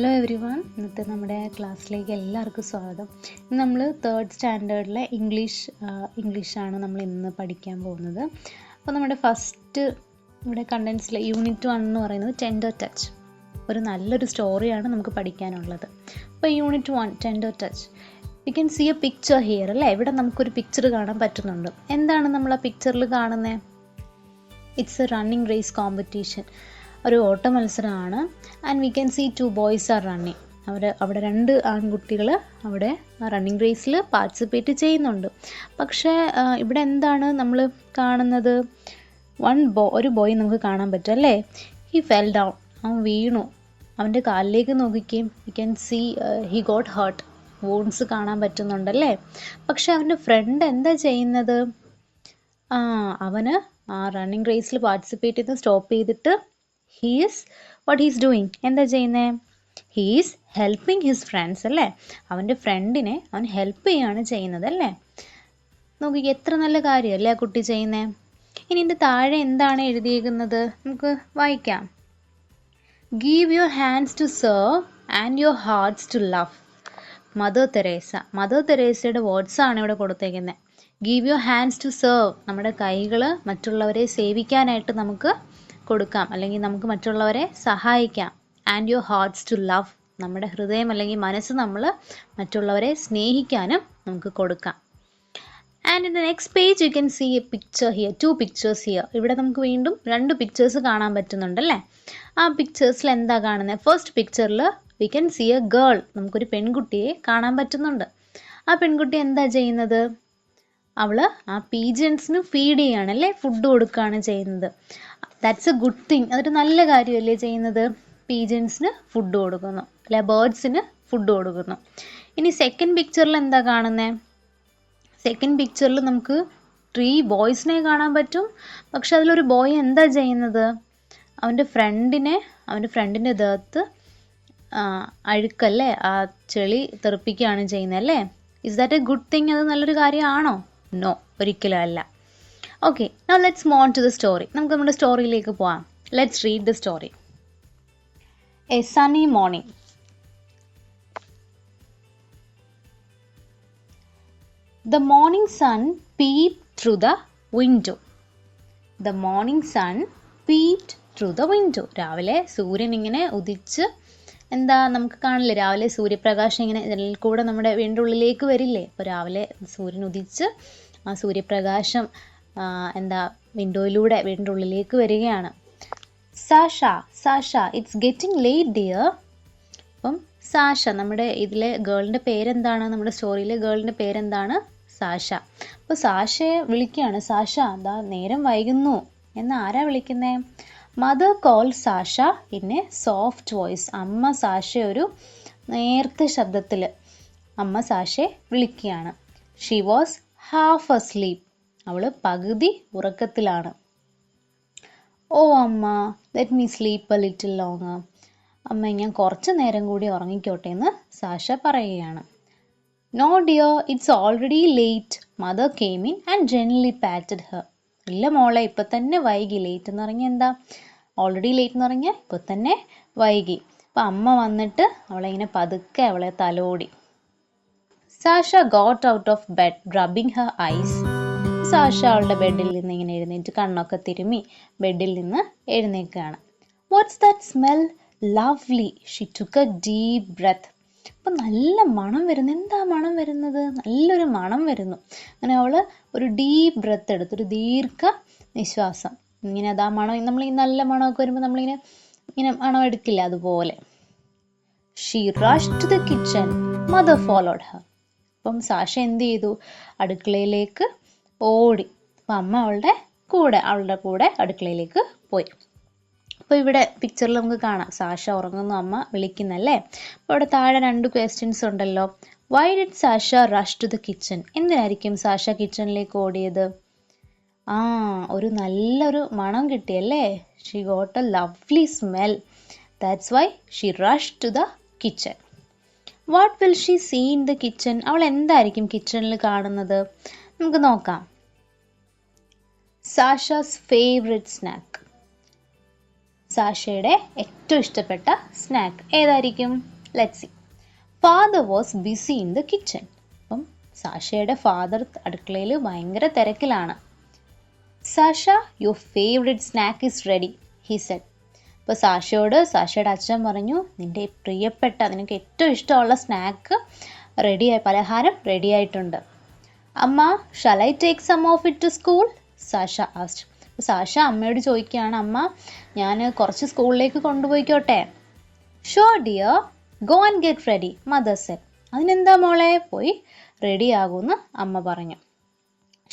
Hello every one, ഇന്നത്തെ നമ്മുടെ ക്ലാസ്സിലേക്ക് എല്ലാവർക്കും സ്വാഗതം. ഇന്ന് നമ്മൾ 3rd സ്റ്റാൻഡേർഡിലെ ഇംഗ്ലീഷാണ് നമ്മൾ ഇന്ന് പഠിക്കാൻ പോകുന്നത്. അപ്പോൾ നമ്മുടെ ഫസ്റ്റ് ഇവിടെ കണ്ടൻസിലെ യൂണിറ്റ് 1 എന്ന് പറയുന്നത് ടെൻഡർ ടച്ച്. ഒരു നല്ലൊരു സ്റ്റോറിയാണ് നമുക്ക് പഠിക്കാനുള്ളത്. അപ്പോൾ unit 1 tender touch. You can see a picture here അല്ലേ? ഇവിടെ നമുക്കൊരു പിക്ചർ കാണാൻ പറ്റുന്നുണ്ട്. എന്താണ് നമ്മൾ ആ പിക്ചറിൽ കാണുന്നത്? It's a running race competition. ഒരു ഓട്ട മത്സരമാണ്. And we can see 2 boys are running. അവിടെ 2 ആൺകുട്ടികൾ അവിടെ റണ്ണിങ് റേസിൽ പാർട്ടിസിപ്പേറ്റ് ചെയ്യുന്നുണ്ട്. പക്ഷേ ഇവിടെ എന്താണ് നമ്മൾ കാണുന്നത്? ഒരു ബോയ് നമുക്ക് കാണാൻ പറ്റും അല്ലേ? He fell down. അവൻ വീണു. അവൻ്റെ കാലിലേക്ക് നോക്കിക്കുകയും we can see he got hurt. Wounds കാണാൻ പറ്റുന്നുണ്ടല്ലേ? പക്ഷെ അവൻ്റെ ഫ്രണ്ട് എന്താ ചെയ്യുന്നത്? അവന് ആ റണ്ണിങ് റേസിൽ പാർട്ടിസിപ്പേറ്റ് ചെയ്ത് സ്റ്റോപ്പ് ചെയ്തിട്ട് what he's doing? എന്താ ചെയ്യുന്നത്? he is helping his friends അല്ലേ? അവൻ്റെ ഫ്രണ്ടിനെ അവൻ ഹെൽപ്പ് ചെയ്യാണ് ചെയ്യുന്നത് അല്ലേ? നോക്കി, എത്ര നല്ല കാര്യമല്ലേ ആ കുട്ടി ചെയ്യുന്നത്. ഇനി ഇതിൻ്റെ താഴെ എന്താണ് എഴുതിയിരിക്കുന്നത്? നമുക്ക് വായിക്കാം. give your hands to serve and your hearts to love. Mother തെരേസയുടെ വേർഡ്സ് ആണ് ഇവിടെ കൊടുത്തേക്കുന്നത്. give your hands to serve. നമ്മുടെ കൈകൾ മറ്റുള്ളവരെ സേവിക്കാനായിട്ട് നമുക്ക് കൊടുക്കാം, അല്ലെങ്കിൽ നമുക്ക് മറ്റുള്ളവരെ സഹായിക്കാം. And your hearts to love. നമ്മുടെ ഹൃദയം അല്ലെങ്കിൽ മനസ്സ് നമ്മൾ മറ്റുള്ളവരെ സ്നേഹിക്കാനും നമുക്ക് കൊടുക്കാം. And in the next page you can see a picture here, 2 pictures here. ഇവിടെ നമുക്ക് വീണ്ടും 2 പിക്ചേഴ്സ് കാണാൻ പറ്റുന്നുണ്ടല്ലേ? ആ പിക്ചേഴ്സിൽ എന്താ കാണുന്നത്? ഫസ്റ്റ് പിക്ചറിൽ we can see a girl. നമുക്കൊരു പെൺകുട്ടിയെ കാണാൻ പറ്റുന്നുണ്ട്. ആ പെൺകുട്ടി എന്താ ചെയ്യുന്നത്? അവൾ ആ പീജൻസിന് ഫീഡ് ചെയ്യുകയാണല്ലേ? ഫുഡ് കൊടുക്കുകയാണ് ചെയ്യുന്നത്. That's A good thing. അതൊരു നല്ല കാര്യമല്ലേ ചെയ്യുന്നത്? പീജൻസിന് ഫുഡ് കൊടുക്കുന്നു അല്ലെ? ബേർഡ്സിന് ഫുഡ് കൊടുക്കുന്നു. ഇനി സെക്കൻഡ് പിക്ചറിൽ എന്താ കാണുന്നത്? സെക്കൻഡ് പിക്ചറിൽ നമുക്ക് 3 ബോയ്സിനെ കാണാൻ പറ്റും. പക്ഷെ അതിലൊരു ബോയ് എന്താ ചെയ്യുന്നത്? അവൻ്റെ ഫ്രണ്ടിൻ്റെ ദേഹത്ത് അഴുക്കല്ലേ, ആ ചെളി തെറിപ്പിക്കുകയാണ് ചെയ്യുന്നത് അല്ലേ? Is that a good thing? അത് നല്ലൊരു കാര്യമാണോ? നോ, ഒരിക്കലും അല്ല. Okay, now let's move on to the story. നമുക്ക് നമ്മുടെ സ്റ്റോറിയിലേക്ക് പോവാം. Let's read the story. A sunny morning. The morning sun peeped through the window. The morning sun peeped through the window. രാവിലെ സൂര്യൻ ഇങ്ങനെ ഉദിച്ച്, എന്താ നമുക്ക് കാണില്ലേ, രാവിലെ സൂര്യപ്രകാശം ഇങ്ങനെ ജനലിൽ കൂടെ നമ്മുടെ വീടിൻ്റെ ഉള്ളിലേക്ക് വരില്ലേ? അപ്പോൾ രാവിലെ സൂര്യൻ ഉദിച്ച് ആ സൂര്യപ്രകാശം വിൻഡോയിലൂടെ വീടിൻ്റെ ഉള്ളിലേക്ക് വരികയാണ്. Sasha it's getting late dear. അപ്പം സാഷ, നമ്മുടെ ഇതിലെ ഗേളിൻ്റെ പേരെന്താണ്? നമ്മുടെ സ്റ്റോറിയിലെ ഗേളിൻ്റെ പേരെന്താണ്? സാഷ. അപ്പോൾ സാഷയെ വിളിക്കുകയാണ്. സാഷ, അതാ നേരം വൈകുന്നു എന്ന് ആരാ വിളിക്കുന്നേ? Mother call Sasha in a soft voice. അമ്മ സാഷയെ ഒരു നേർത്ത ശബ്ദത്തിൽ അമ്മ സാഷയെ വിളിക്കുകയാണ്. She was half asleep. അവൾ പകുതി ഉറക്കത്തിലാണ്. ഓ അമ്മ, let me sleep a little longer. അമ്മ, ഞാൻ കുറച്ച് നേരം കൂടി ഉറങ്ങിക്കോട്ടെ എന്ന് സാഷ പറയുകയാണ്. No dear, it's already late. Mother came in and gently patted her. ഇല്ല മോളെ, ഇപ്പം തന്നെ വൈകി. ലേറ്റ് എന്ന് പറഞ്ഞാൽ എന്താ? ഓൾറെഡി ലേറ്റ് എന്ന് പറഞ്ഞാൽ ഇപ്പം തന്നെ വൈകി. അപ്പം അമ്മ വന്നിട്ട് അവളെ പതുക്കെ അവളെ തലോടി. Sasha got out of bed rubbing her eyes. Sasha അവളുടെ ബെഡിൽ നിന്ന് ഇങ്ങനെ എഴുന്നേറ്റ് കണ്ണൊക്കെ തിരുമ്മി ബെഡിൽ നിന്ന് എഴുന്നേൽക്കുകയാണ്. What's that smell? Lovely. She took a deep breath. അപ്പം നല്ല മണം വരുന്നു. എന്താ മണം വരുന്നത്? നല്ലൊരു മണം വരുന്നു. അങ്ങനെ അവൾ ഒരു ഡീപ് ബ്രെത്ത് എടുത്ത്, ഒരു ദീർഘ നിശ്വാസം. ഇങ്ങനെ അതാ മണം, നമ്മൾ ഈ നല്ല മണമൊക്കെ വരുമ്പോൾ നമ്മളിങ്ങനെ മണം എടുക്കില്ല, അതുപോലെ. She rushed to the kitchen. Mother followed her. അപ്പം സാഷ എന്ത് ചെയ്തു? അടുക്കളയിലേക്ക് ഓടി. അപ്പം അമ്മ അവളുടെ കൂടെ അടുക്കളയിലേക്ക് പോയി. അപ്പോൾ ഇവിടെ പിക്ചറിൽ നമുക്ക് കാണാം സാഷ ഉറങ്ങുന്നു, അമ്മ വിളിക്കുന്നല്ലേ? അപ്പോൾ ഇവിടെ താഴെ 2 ക്വസ്റ്റ്യൻസ് ഉണ്ടല്ലോ. Why did Sasha rush to the kitchen? എന്തിനായിരിക്കും സാഷ കിച്ചണിലേക്ക് ഓടിയത്? ഒരു നല്ലൊരു മണം കിട്ടിയല്ലേ? She got a lovely smell. That's why she rush to the kitchen. What will she see in the kitchen? അവൾ എന്തായിരിക്കും കിച്ചണിൽ കാണുന്നത്? നമുക്ക് നോക്കാം. സാഷാസ് ഫേവറേറ്റ് സ്നാക്ക്. സാഷയുടെ ഏറ്റവും ഇഷ്ടപ്പെട്ട സ്നാക്ക് ഏതായിരിക്കും? Let's see. Father was busy in the kitchen. അപ്പം സാഷയുടെ ഫാദർ അടുക്കളയിൽ ഭയങ്കര തിരക്കിലാണ്. Sasha, your favourite snack is ready, he said. അപ്പോൾ സാഷയോട് സാഷയുടെ അച്ഛൻ പറഞ്ഞു, നിൻ്റെ പ്രിയപ്പെട്ട, നിനക്ക് ഏറ്റവും ഇഷ്ടമുള്ള സ്നാക്ക് റെഡിയായി, പലഹാരം റെഡി ആയിട്ടുണ്ട്. അമ്മ, shall I take some of it to school? Sasha asked. അപ്പോൾ സാഷ അമ്മയോട് ചോദിക്കുകയാണ്, അമ്മ ഞാൻ കുറച്ച് സ്കൂളിലേക്ക് കൊണ്ടുപോയിക്കോട്ടെ? Sure dear, go and get ready, mother said. അതിനെന്താ മോളെ, പോയി റെഡി ആകുമെന്ന് അമ്മ പറഞ്ഞു.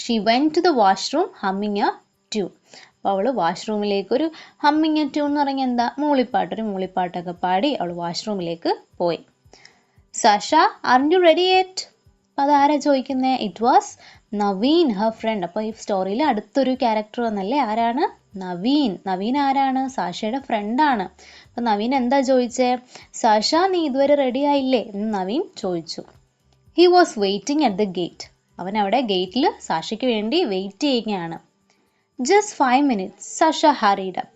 She went to the washroom humming a tune. അപ്പോൾ അവൾ വാഷ്റൂമിലേക്ക് ഒരു ഹമ്മിങ് എ ട്യൂൺ എന്ന് പറഞ്ഞാൽ എന്താ, ഒരു മൂളിപ്പാട്ടൊക്കെ പാടി അവൾ വാഷ്റൂമിലേക്ക് പോയി. Sasha, aren't you ready yet? അപ്പോൾ അതാരാ ചോദിക്കുന്നത്? It was Naveen, her friend. അപ്പോൾ ഈ സ്റ്റോറിയിൽ അടുത്തൊരു ക്യാരക്ടർ വന്നല്ലേ, ആരാണ്? നവീൻ. നവീൻ ആരാണ്? സാഷയുടെ ഫ്രണ്ടാണ്. അപ്പം നവീൻ എന്താ ചോദിച്ചേ? സാഷ, നീ ഇതുവരെ റെഡി ആയില്ലേ എന്ന് നവീൻ ചോദിച്ചു. He was waiting at the gate. അവൻ അവിടെ ഗേറ്റിൽ സാഷയ്ക്ക് വേണ്ടി വെയിറ്റ് ചെയ്യുകയാണ്. Just 5 minutes, Sasha hurried up.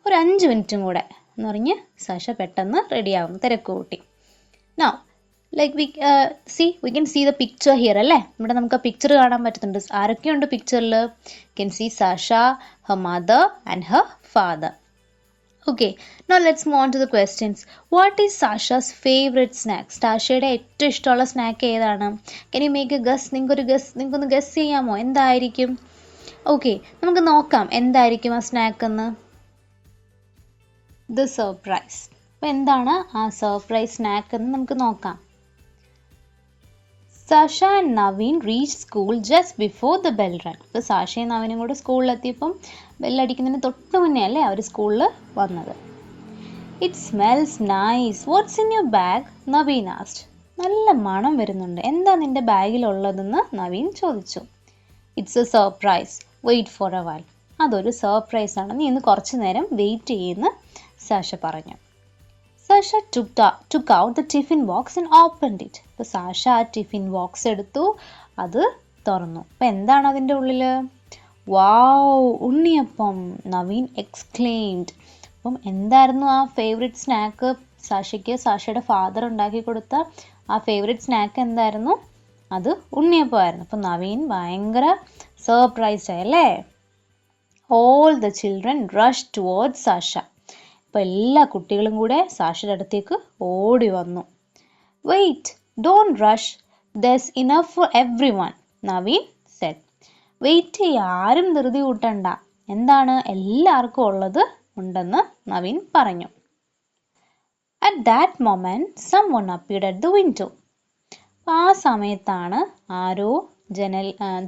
ഒരു 5 മിനിറ്റും കൂടെ എന്ന് പറഞ്ഞ് സാഷ പെട്ടെന്ന് റെഡിയാകും, തിരക്ക് കൂട്ടി. Now like we can see the picture here അല്ലേ, ഇവിടെ നമുക്ക് ആ പിക്ചർ കാണാൻ പറ്റുന്നുണ്ട്. ആരൊക്കെയുണ്ട് പിക്ചറിൽ? Can see Sasha, her mother and her father. Okay, now let's move on to the questions. What is Sasha's favorite snack? സാഷയുടെ ഏറ്റവും ഇഷ്ടമുള്ള സ്നാക്ക് ഏതാണ്? Can you make a guess? നിങ്ങൾക്കൊന്ന് ഗസ് ചെയ്യാമോ എന്തായിരിക്കും? ഓക്കെ, നമുക്ക് നോക്കാം എന്തായിരിക്കും ആ സ്നാക്ക് എന്ന്. The surprise. അപ്പോൾ എന്താണ് ആ സർപ്രൈസ് സ്നാക്ക് എന്ന് നമുക്ക് നോക്കാം. Sasha and Naveen reach school just before the bell run. ഇപ്പോൾ സാഷയും നവീനും കൂടെ സ്കൂളിലെത്തിയപ്പം ബെല്ലടിക്കുന്നതിന് തൊട്ട് മുന്നേ അല്ലേ അവർ സ്കൂളിൽ വന്നത്. It smells nice, what's in your bag? Naveen asked. നല്ല മണം വരുന്നുണ്ട്, എന്താ നിൻ്റെ ബാഗിലുള്ളതെന്ന് നവീൻ ചോദിച്ചു. It's a surprise, wait for a while. അതൊരു സർപ്രൈസ് ആണ്, നീ ഇന്ന് കുറച്ച് നേരം വെയിറ്റ് ചെയ്യുമെന്ന് സാഷ പറഞ്ഞു. Sasha took out the tiffin box and opened it. അപ്പോൾ സാഷ ആ ടിഫിൻ ബോക്സ് എടുത്തു, അത് തുറന്നു. അപ്പോൾ എന്താണ് അതിൻ്റെ ഉള്ളിൽ? Wow, unniyappam, Naveen exclaimed. അപ്പം എന്തായിരുന്നു ആ ഫേവറേറ്റ് സ്നാക്ക്? സാഷയ്ക്ക് സാഷയുടെ ഫാദർ ഉണ്ടാക്കി കൊടുത്ത ആ ഫേവറേറ്റ് സ്നാക്ക് എന്തായിരുന്നു? അത് ഉണ്ണിയപ്പമായിരുന്നു. അപ്പം നവീൻ ഭയങ്കര സർപ്രൈസ്ഡ് ആയല്ലേ. All the children rush towards Sasha. അപ്പോൾ എല്ലാ കുട്ടികളും കൂടെ സാഷയുടെ അടുത്തേക്ക് ഓടി വന്നു. Wait, don't rush, there's enough for everyone, Naveen said. Wait ചെയ്യുക, ആരും ധൃതി കൂട്ടണ്ട, എന്താണ് എല്ലാവർക്കും ഉള്ളത് ഉണ്ടെന്ന് നവീൻ പറഞ്ഞു. At that moment someone appeared at the window. ആ സമയത്താണ് ആരോ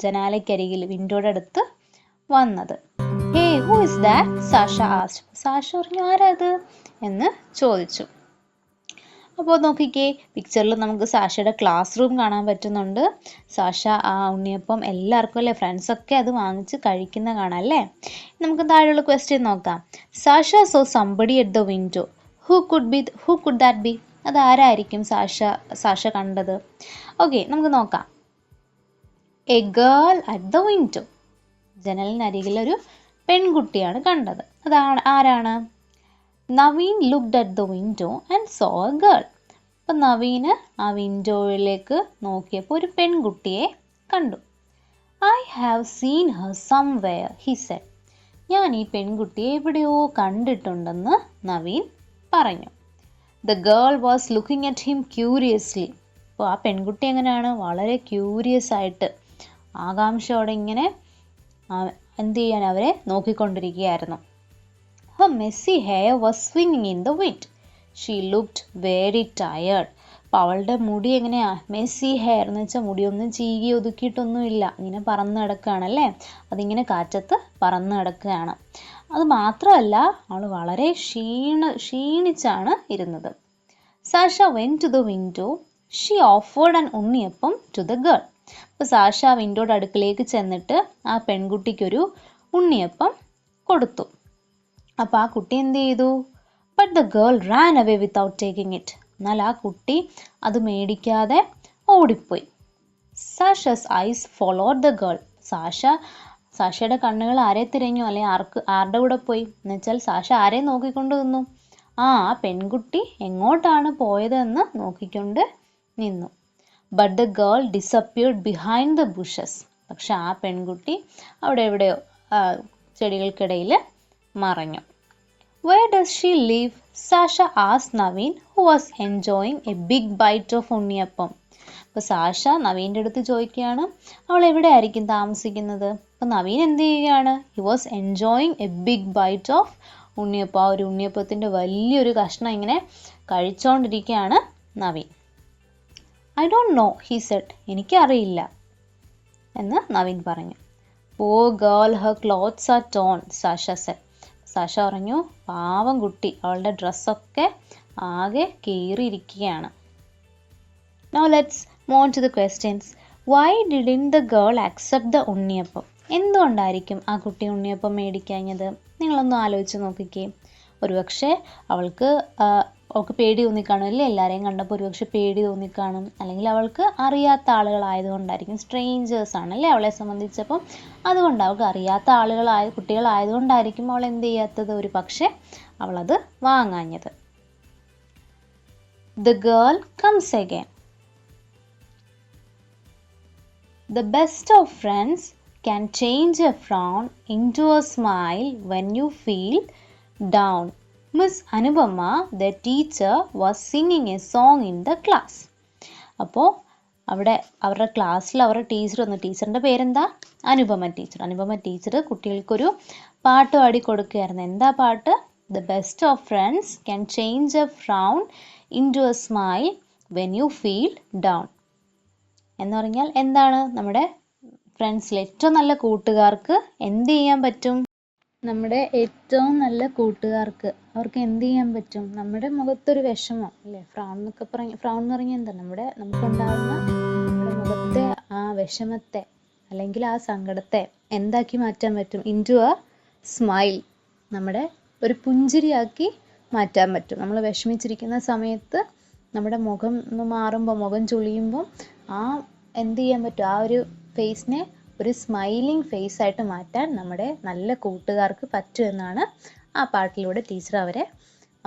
ജനാലയ്ക്കരികിൽ വിൻഡോയുടെ അടുത്ത് വന്നത്. Hey, who is that? Sasha asked. Sasha പറഞ്ഞു, ആരാത് എന്ന് ചോദിച്ചു. അപ്പോൾ നോക്കിക്കേ, പിക്ചറിൽ നമുക്ക് സാഷയുടെ ക്ലാസ് റൂം കാണാൻ പറ്റുന്നുണ്ട്. സാഷ ആ ഉണ്ണിയപ്പം എല്ലാവർക്കും അല്ലേ, ഫ്രണ്ട്സൊക്കെ അത് വാങ്ങിച്ച് കഴിക്കുന്ന കാണാം അല്ലേ. നമുക്ക് താഴെയുള്ള ക്വസ്റ്റ്യൻ നോക്കാം. Sasha saw somebody at the window. Who could that be? അത് ആരായിരിക്കും സാഷ കണ്ടത്? ഓക്കെ, നമുക്ക് നോക്കാം. A girl at the window. ജനലിനരികിലൊരു പെൺകുട്ടിയാണ് കണ്ടത്. അതാണ് ആരാണ്? Naveen looked at the window and saw a girl. അപ്പം നവീന് ആ വിൻഡോയിലേക്ക് നോക്കിയപ്പോൾ ഒരു പെൺകുട്ടിയെ കണ്ടു. I have seen her somewhere, he said. ഞാൻ ഈ പെൺകുട്ടിയെ എവിടെയോ കണ്ടിട്ടുണ്ടെന്ന് നവീൻ പറഞ്ഞു. The girl was looking at him curiously. അപ്പോൾ ആ പെൺകുട്ടി എങ്ങനെയാണ്? വളരെ ക്യൂരിയസ് ആയിട്ട്, ആകാംക്ഷയോടെ ഇങ്ങനെ എന്ത് ചെയ്യാൻ അവരെ നോക്കിക്കൊണ്ടിരിക്കുകയായിരുന്നു. Her messy hair was swinging in the wind. She looked very tired. അപ്പോൾ അവളുടെ മുടി എങ്ങനെയാ? മെസ്സി ഹെയർ എന്ന് വെച്ചാൽ മുടിയൊന്നും ചീകി ഒതുക്കിയിട്ടൊന്നുമില്ല, ഇങ്ങനെ പറന്ന് കിടക്കുകയാണല്ലേ, അതിങ്ങനെ കാറ്റത്ത് പറന്ന് കിടക്കുകയാണ്. അത് മാത്രമല്ല, അവൾ വളരെ ക്ഷീണിച്ചാണ് ഇരുന്നത്. Sasha went to the window. She offered an unniyappam to the girl. അപ്പോൾ സാഷ വിൻഡോയുടെ അടുക്കിലേക്ക് ചെന്നിട്ട് ആ പെൺകുട്ടിക്കൊരു ഉണ്ണിയപ്പം കൊടുത്തു. അപ്പോൾ ആ കുട്ടി എന്ത് ചെയ്തു? But the girl Rann away without taking it. എന്നാൽ ആ കുട്ടി അത് മേടിക്കാതെ ഓടിപ്പോയി. സാഷസ് ഐസ് ഫോളോഡ് ദ ഗേൾ. സാഷയുടെ കണ്ണുകൾ ആരെ തിരഞ്ഞു, അല്ലെങ്കിൽ ആരുടെ കൂടെ പോയി എന്ന് വെച്ചാൽ സാഷ ആരെ നോക്കിക്കൊണ്ട് നിന്നു? ആ പെൺകുട്ടി എങ്ങോട്ടാണ് പോയതെന്ന് നോക്കിക്കൊണ്ട് നിന്നു. But the girl disappeared behind the bushes. പക്ഷെ ആ പെൺകുട്ടി അവിടെ എവിടെയോ ചെടികൾക്കിടയിൽ മറഞ്ഞു. Where does she live? Sasha asked Naveen, who was enjoying a big bite of ഉണ്ണിയപ്പം. അപ്പോൾ സാഷ നവീൻ്റെ അടുത്ത് ചോദിക്കുകയാണ് അവൾ എവിടെയായിരിക്കും താമസിക്കുന്നത്. അപ്പോൾ നവീൻ എന്ത് ചെയ്യുകയാണ്? He was enjoying a big bite of unniyappam. ആ ഒരു ഉണ്ണിയപ്പത്തിൻ്റെ വലിയൊരു കഷ്ണം ഇങ്ങനെ കഴിച്ചുകൊണ്ടിരിക്കുകയാണ് Naveen. I don't know he said. എനിക്കറിയില്ല എന്ന് നവീൻ പറഞ്ഞു. Poor girl, her clothes are torn, Sasha said. Sasha പറഞ്ഞു പാവം കുട്ടി, അവളുടെ ഡ്രസ്സൊക്കെ ആകെ കീറിയിരിക്കുകയാണ്. Now let's move on to the questions. Why didn't the girl accept the ഉണ്ണിയപ്പം? എന്തുകൊണ്ടായിരിക്കും ആ കുട്ടി ഉണ്ണിയപ്പം മേടിക്കാഞ്ഞത്? നിങ്ങളൊന്ന് ആലോചിച്ച് നോക്കിക്കേ. ഒരുപക്ഷെ അവൾക്ക് പേടി തോന്നിക്കാണും അല്ലേ? എല്ലാവരെയും കണ്ടപ്പോൾ ഒരുപക്ഷെ പേടി തോന്നിക്കാണും. അല്ലെങ്കിൽ അവൾക്ക് അറിയാത്ത ആളുകളായതുകൊണ്ടായിരിക്കും. സ്ട്രേഞ്ചേഴ്സ് ആണല്ലേ അവളെ സംബന്ധിച്ചപ്പം. അതുകൊണ്ട് അവൾക്ക് അറിയാത്ത കുട്ടികളായതുകൊണ്ടായിരിക്കും അവൾ എന്ത് ചെയ്യാത്തത്? ഒരു പക്ഷെ അവളത് വാങ്ങാഞ്ഞത്. The girl comes again. The best of friends can change a frown into a smile when you feel down. Miss Anupama, the teacher, was singing a song in the class. അപ്പോൾ അവിടെ അവരുടെ ക്ലാസ്സിൽ അവരുടെ ടീച്ചർ വന്നു. ടീച്ചറിൻ്റെ പേരെന്താ? Anupama teacher. Anupama teacher കുട്ടികൾക്കൊരു പാട്ട് പാടി കൊടുക്കുകയായിരുന്നു. എന്താ പാട്ട്? The best of friends can change a frown into a smile when you feel down. എന്ന് പറഞ്ഞാൽ എന്താണ്? നമ്മുടെ ഫ്രണ്ട്സിൽ ഏറ്റവും നല്ല കൂട്ടുകാർക്ക് എന്ത് ചെയ്യാൻ പറ്റും? നമ്മുടെ ഏറ്റവും നല്ല കൂട്ടുകാർക്ക് അവർക്ക് എന്ത് ചെയ്യാൻ പറ്റും? നമ്മുടെ മുഖത്തൊരു വിഷമം അല്ലേ, ഫ്രൗൺ എന്ന് പറഞ്ഞാൽ എന്താ? നമുക്കുണ്ടാകുന്ന നമ്മുടെ മുഖത്തെ ആ വിഷമത്തെ അല്ലെങ്കിൽ ആ സങ്കടത്തെ എന്താക്കി മാറ്റാൻ പറ്റും? ഇൻറ്റു എ സ്മൈൽ, നമ്മുടെ ഒരു പുഞ്ചിരിയാക്കി മാറ്റാൻ പറ്റും. നമ്മൾ വിഷമിച്ചിരിക്കുന്ന സമയത്ത് നമ്മുടെ മുഖം ഒന്ന് മാറുമ്പോൾ, മുഖം ചുളിയുമ്പോൾ എന്ത് ചെയ്യാൻ പറ്റും? ആ ഒരു ഫേസിനെ ഒരു സ്മൈലിംഗ് ഫേസ് ആയിട്ട് മാറ്റാൻ നമ്മുടെ നല്ല കൂട്ടുകാർക്ക് പറ്റും എന്നാണ് ആ പാട്ടിലൂടെ ടീച്ചർ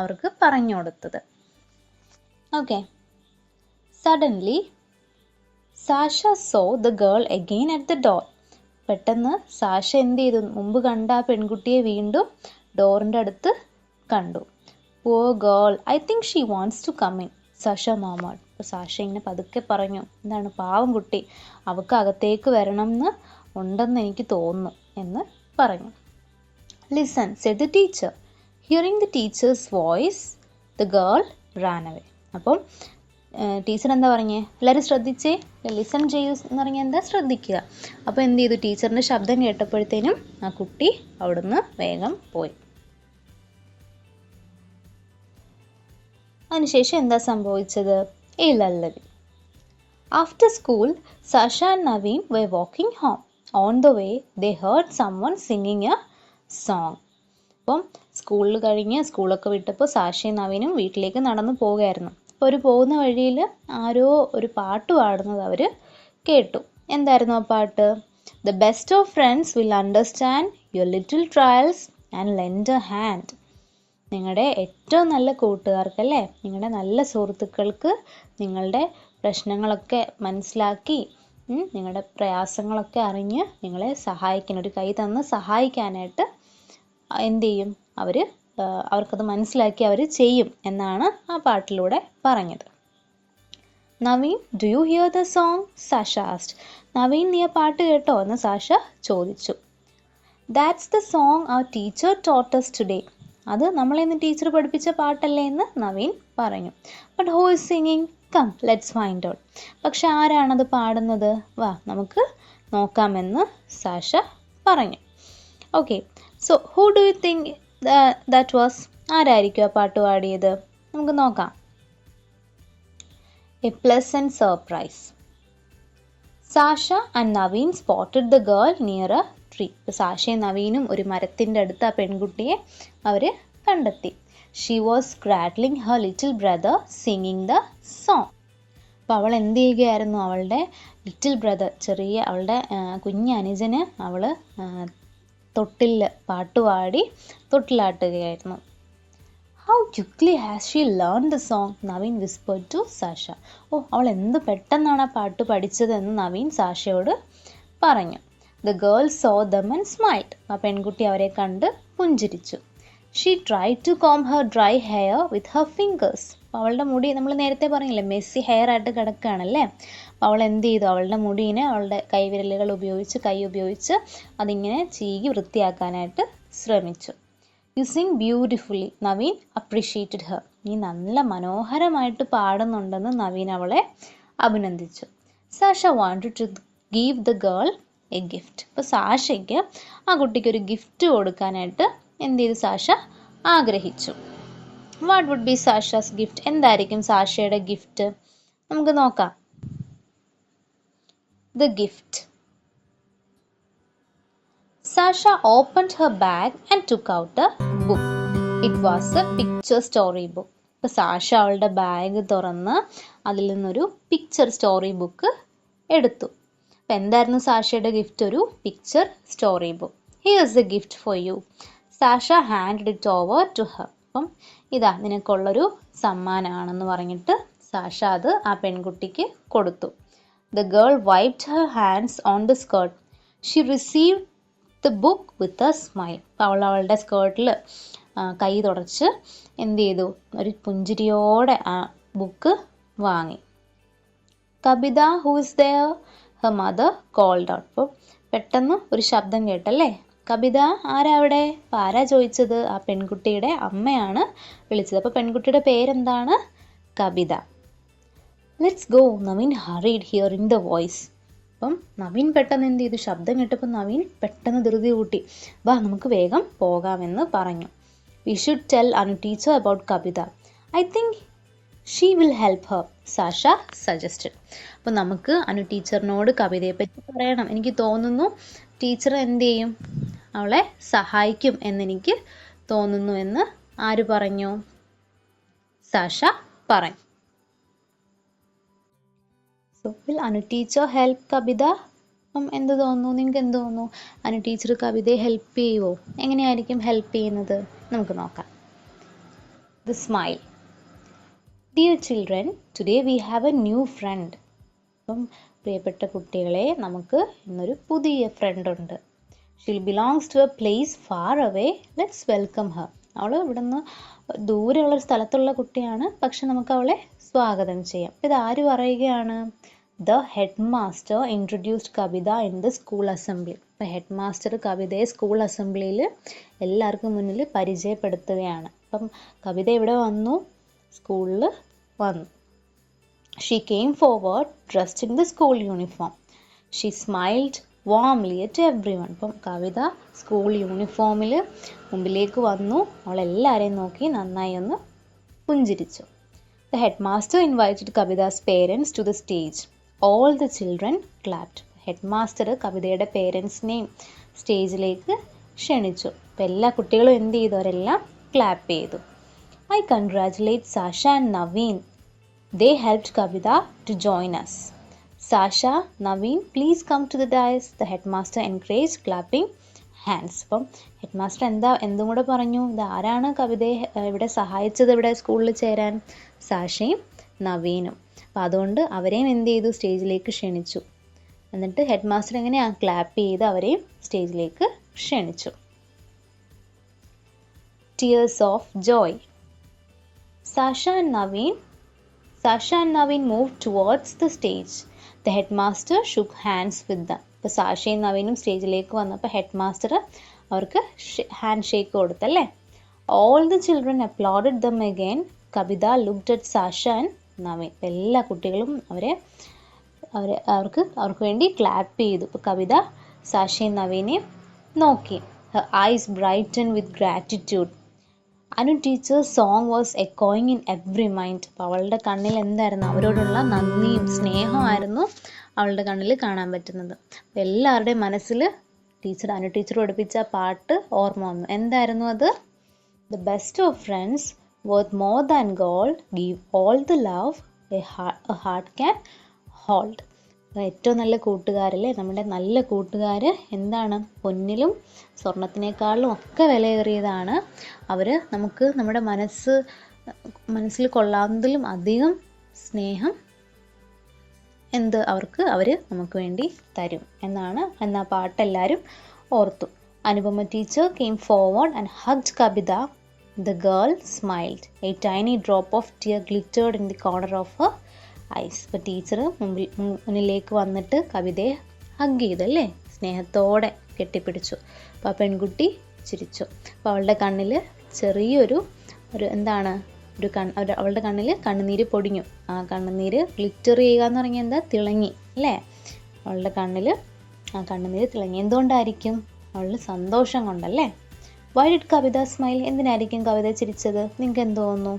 അവർക്ക് പറഞ്ഞു കൊടുത്തത്. Okay. Suddenly Sasha so the girl again at the door. പെട്ടെന്ന് സാഷ എന്ത് ചെയ്തു? മുമ്പ് കണ്ട ആ പെൺകുട്ടിയെ വീണ്ടും ഡോറിൻ്റെ അടുത്ത് കണ്ടു. Poor girl, I think she wants to come in, Sasha murmured. അപ്പോൾ സാഷ ഇങ്ങനെ പതുക്കെ പറഞ്ഞു, എന്താണ്? പാവം കുട്ടി, അവൾക്ക് അകത്തേക്ക് വരണം എന്ന് ഉണ്ടെന്ന് എനിക്ക് തോന്നുന്നു എന്ന് പറഞ്ഞു. Listen, said the teacher. Hearing the teacher's voice, the girl ran away. അപ്പം ടീച്ചർ എന്താ പറഞ്ഞേ? എല്ലാവരും ശ്രദ്ധിച്ചേ. ലിസൺ ചെയ്യൂ എന്ന് പറഞ്ഞാൽ എന്താ? ശ്രദ്ധിക്കുക. അപ്പോൾ എന്ത് ചെയ്തു? ടീച്ചറിൻ്റെ ശബ്ദം കേട്ടപ്പോഴത്തേനും ആ കുട്ടി അവിടുന്ന് വേഗം പോയി. അതിനുശേഷം എന്താ സംഭവിച്ചത്? A lullaby. After school, Sasha and Naveen were walking home. On the way, they heard someone singing a song. അപ്പം സ്കൂളൊക്കെ വിട്ടപ്പോൾ സാഷയും നവീനും വീട്ടിലേക്ക് നടന്നു പോകുകയായിരുന്നു. അപ്പോൾ പോകുന്ന വഴിയിൽ ആരോ ഒരു പാട്ട് പാടുന്നത് അവർ കേട്ടു. എന്തായിരുന്നു ആ പാട്ട്? The best of friends will understand your little trials and lend a hand. നിങ്ങളുടെ ഏറ്റവും നല്ല കൂട്ടുകാർക്കല്ലേ, നിങ്ങളുടെ നല്ല സുഹൃത്തുക്കൾക്ക് നിങ്ങളുടെ പ്രശ്നങ്ങളൊക്കെ മനസ്സിലാക്കി നിങ്ങളുടെ പ്രയാസങ്ങളൊക്കെ അറിഞ്ഞ് നിങ്ങളെ ഒരു കൈ തന്ന് സഹായിക്കാനായിട്ട് എന്ത് ചെയ്യും? അവർക്കത് മനസ്സിലാക്കി അവർ ചെയ്യും എന്നാണ് ആ പാട്ടിലൂടെ പറഞ്ഞത്. Naveen, do you hear the song? Sasha asked. Naveen, നീ ആ പാട്ട് കേട്ടോ എന്ന് സാഷ ചോദിച്ചു. That's the song our teacher taught us today. അത് നമ്മളിന്ന് ടീച്ചർ പഠിപ്പിച്ച പാട്ടല്ലേ എന്ന് നവീൻ പറഞ്ഞു. But who is singing? Come let's find out. പക്ഷെ ആരാണത് പാടുന്നത്? വാ നമുക്ക് നോക്കാമെന്ന് സാഷ പറഞ്ഞു. Okay, so who do you think that was? ആരായിരിക്കും ആ പാട്ട് പാടിയത്? നമുക്ക് നോക്കാം. A pleasant surprise. Sasha and Naveen spotted the girl near a tree. സാഷയും നവീനും ഒരു മരത്തിൻ്റെ അടുത്ത് ആ പെൺകുട്ടിയെ അവർ കണ്ടെത്തി. She was cradling her little brother singing the song. അപ്പോൾ അവൾ എന്ത് ചെയ്യുകയായിരുന്നു, അവളുടെ ലിറ്റിൽ ബ്രദർ, ചെറിയ അവളുടെ കുഞ്ഞ് അനുജന് അവൾ തൊട്ടിൽ പാട്ടുപാടി തൊട്ടിലാട്ടുകയായിരുന്നു. How quickly has she learn the song, Naveen whispered to Sasha. അവൾ എന്ത് പെട്ടെന്നാണ് ആ പാട്ട് പഠിച്ചതെന്ന് നവീൻ സാഷയോട് പറഞ്ഞു. The girl saw them and smiled. ആ പെൺകുട്ടി അവരെ കണ്ട് പുഞ്ചിരിച്ചു. She try to comb her dry hair with her fingers. അവളുടെ മുടി നമ്മൾ നേരത്തെ പറഞ്ഞില്ലേ മെസ്സി ഹെയർ ആയിട്ട് കിടക്കുകയാണല്ലേ. അപ്പോൾ അവൾ എന്ത് ചെയ്തു, അവളുടെ മുടീനെ അവളുടെ കൈവിരലുകൾ ഉപയോഗിച്ച്, കൈ ഉപയോഗിച്ച് അതിങ്ങനെ ചീകി വൃത്തിയാക്കാനായിട്ട് ശ്രമിച്ചു. You sing beautifully, Naveen appreciated her. നീ നല്ല മനോഹരമായിട്ട് പാടുന്നുണ്ടെന്ന് നവീൻ അവളെ അഭിനന്ദിച്ചു. Sasha wanted to give the girl a gift. അപ്പോൾ സാഷയ്ക്ക് ആ കുട്ടിക്ക് ഒരു ഗിഫ്റ്റ് കൊടുക്കാനായിട്ട് എന്ത് ചെയ്തു, സാഷ ആഗ്രഹിച്ചു. What would be Sasha's gift? എന്തായിരിക്കും സാഷയുടെ ഗിഫ്റ്റ്? നമുക്ക് നോക്കാം. The gift. Sasha opened her bag and took out a book. It was a picture story book. അപ്പോൾ സാഷ അവളുടെ ബാഗ് തുറന്ന് അതിൽ നിന്നൊരു പിക്ചർ സ്റ്റോറി ബുക്ക് എടുത്തു. അപ്പോൾ എന്തായിരുന്നു സാഷയുടെ ഗിഫ്റ്റ്? ഒരു picture story book. Here's a gift for you. Sasha hand it over to her. അപ്പം ഇതാ നിനക്കുള്ളൊരു സമ്മാനമാണെന്ന് പറഞ്ഞിട്ട് സാഷ അത് ആ പെൺകുട്ടിക്ക് കൊടുത്തു. The girl wiped her hands on the skirt. She received the book with a smile. അവൾ അവളുടെ സ്കേർട്ടിൽ കൈ തുടച്ച് എന്ത് ചെയ്തു, ഒരു പുഞ്ചിരിയോടെ ആ ബുക്ക് വാങ്ങി. Kabita who is there, her mother called out. അപ്പോൾ പെട്ടെന്ന് ഒരു ശബ്ദം കേട്ടല്ലേ, കബിത ആരാ അവിടെ? അപ്പോൾ ആരാ ചോദിച്ചത്? ആ പെൺകുട്ടിയുടെ അമ്മയാണ് വിളിച്ചത്. അപ്പോൾ പെൺകുട്ടിയുടെ പേരെന്താണ്? Kabita. Let's go, Naveen hurried hearing the voice. അപ്പം നവീൻ പെട്ടെന്ന് എന്ത് ചെയ്തു, ശബ്ദം കേട്ടപ്പോൾ നവീൻ പെട്ടെന്ന് ധൃതി കൂട്ടി, വാ നമുക്ക് വേഗം പോകാമെന്ന് പറഞ്ഞു. We should tell Anu teacher about Kabita. I think she will help her, Sasha suggested. അപ്പോൾ നമുക്ക് അനു ടീച്ചറിനോട് കവിതയെ പറ്റി പറയണം. എനിക്ക് തോന്നുന്നു ടീച്ചർ എന്ത് ചെയ്യും, അവളെ സഹായിക്കും എന്നെനിക്ക് തോന്നുന്നു എന്ന് ആര് പറഞ്ഞു? സാഷ പറഞ്ഞു. So will Anu teacher help Kavita? എന്ത് തോന്നുന്നു, നിങ്ങൾക്ക് എന്ത് തോന്നുന്നു? അനു ടീച്ചർ കവിതയെ ഹെൽപ്പ് ചെയ്യുമോ? എങ്ങനെയായിരിക്കും ഹെൽപ്പ് ചെയ്യുന്നത്? നമുക്ക് നോക്കാം. The smile. Dear children, today we have a new friend. അപ്പം പ്രിയപ്പെട്ട കുട്ടികളെ, നമുക്ക് ഇന്നൊരു പുതിയ ഫ്രണ്ട് ഉണ്ട്. She belongs to a place far away, let's welcome her. അവൾ ഇവിടെ നിന്ന് ദൂരെയുള്ളൊരു സ്ഥലത്തുള്ള കുട്ടിയാണ്, പക്ഷെ നമുക്ക് അവളെ സ്വാഗതം ചെയ്യാം. ഇത് ആര് പറയുകയാണ്? The head master introduced Kavitha in the school assembly. അപ്പം ഹെഡ് മാസ്റ്റർ കവിതയെ സ്കൂൾ അസംബ്ലിയിൽ എല്ലാവർക്കും മുന്നിൽ പരിചയപ്പെടുത്തുകയാണ്. അപ്പം കവിത ഇവിടെ വന്നു, സ്കൂളിൽ വന്നു. She came forward dressed in the school uniform. She smiled warmly at everyone. അപ്പം കവിത സ്കൂൾ യൂണിഫോമിൽ മുമ്പിലേക്ക് വന്നു, അവളെല്ലാവരെയും നോക്കി നന്നായി ഒന്ന് പുഞ്ചിരിച്ചു. The headmaster invited Kavita's parents to the stage. All the children clapped. Headmaster കവിതയുടെ പേരൻസിനെയും സ്റ്റേജിലേക്ക് ക്ഷണിച്ചു. അപ്പം എല്ലാ കുട്ടികളും എന്ത് ചെയ്തു, അവരെല്ലാം ക്ലാപ്പ് ചെയ്തു. I congratulate Sasha and Naveen. They helped Kavita to join us. Sasha, Naveen, please come to the dais. The headmaster encouraged, clapping hands. അപ്പം ഹെഡ്മാസ്റ്റർ എന്തും കൂടെ പറഞ്ഞു, ഇത് ആരാണ് കവിതയെ ഇവിടെ സഹായിച്ചത് ഇവിടെ സ്കൂളിൽ ചേരാൻ? സാഷയും നവീനും. അപ്പം അതുകൊണ്ട് അവരെയും എന്ത് ചെയ്തു, സ്റ്റേജിലേക്ക് ക്ഷണിച്ചു. എന്നിട്ട് ഹെഡ്മാസ്റ്റർ എങ്ങനെയാണ് ക്ലാപ്പ് ചെയ്ത് അവരെയും സ്റ്റേജിലേക്ക് ക്ഷണിച്ചു. Tears of joy. Sasha and Naveen moved towards the stage. The headmaster shook hands with them. ഇപ്പോൾ സാഷയും നവീനും സ്റ്റേജിലേക്ക് വന്നപ്പോൾ ഹെഡ്മാസ്റ്റർ അവർക്ക് ഹാൻഡ് ഷേക്ക് കൊടുത്തല്ലേ. All the children applauded them again. Kavita looked at Sasha and Naveen. എല്ലാ കുട്ടികളും അവർക്ക് വേണ്ടി ക്ലാപ്പ് ചെയ്തു. ഇപ്പോൾ കവിത സാഷയും നവീനെയും നോക്കി. Her eyes brightened with gratitude. Anu teacher's song was എക്കോയിങ് ഇൻ എവ്രി മൈൻഡ്. അപ്പോൾ അവളുടെ കണ്ണിൽ എന്തായിരുന്നു, അവരോടുള്ള നന്ദിയും സ്നേഹമായിരുന്നു അവളുടെ കണ്ണിൽ കാണാൻ പറ്റുന്നത്. അപ്പോൾ എല്ലാവരുടെയും മനസ്സിൽ അനു ടീച്ചർ പഠിപ്പിച്ച പാട്ട് ഓർമ്മ വന്നു. എന്തായിരുന്നു അത്? The best of friends worth more than gold, give all the love A heart can hold. ഏറ്റവും നല്ല കൂട്ടുകാരല്ലേ, നമ്മുടെ നല്ല കൂട്ടുകാർ എന്താണ്, പൊന്നിലും സ്വർണത്തിനേക്കാളും ഒക്കെ വിലയേറിയതാണ്. അവർ നമുക്ക് നമ്മുടെ മനസ്സിൽ കൊള്ളാവുന്നതിലും അധികം സ്നേഹം അവർ നമുക്ക് വേണ്ടി തരും എന്നാ പാട്ടെല്ലാവരും ഓർത്തു. Anupama teacher came forward and hugged Kabita. The girl smiled. A tiny drop of tear glittered in the corner of her eyes. അപ്പോൾ ടീച്ചർ മുന്നിലേക്ക് വന്നിട്ട് കവിതയെ ഹഗ് ചെയ്തല്ലേ, സ്നേഹത്തോടെ കെട്ടിപ്പിടിച്ചു. അപ്പോൾ ആ പെൺകുട്ടി ചിരിച്ചു. അപ്പോൾ അവളുടെ കണ്ണിൽ ചെറിയൊരു അവളുടെ കണ്ണിൽ കണ്ണുനീര് പൊടിഞ്ഞു. ആ കണ്ണുനീര് ഗ്ലിറ്റർ ചെയ്യുക എന്ന് പറഞ്ഞാൽ എന്താ, തിളങ്ങി അല്ലേ. അവളുടെ കണ്ണിൽ ആ കണ്ണുനീര് തിളങ്ങി. എന്തുകൊണ്ടായിരിക്കും? അവളുടെ സന്തോഷം കൊണ്ടല്ലേ. Why did Kavitha smile? എന്തിനായിരിക്കും കവിത ചിരിച്ചത്? നിങ്ങൾക്ക് എന്ത് തോന്നുന്നു?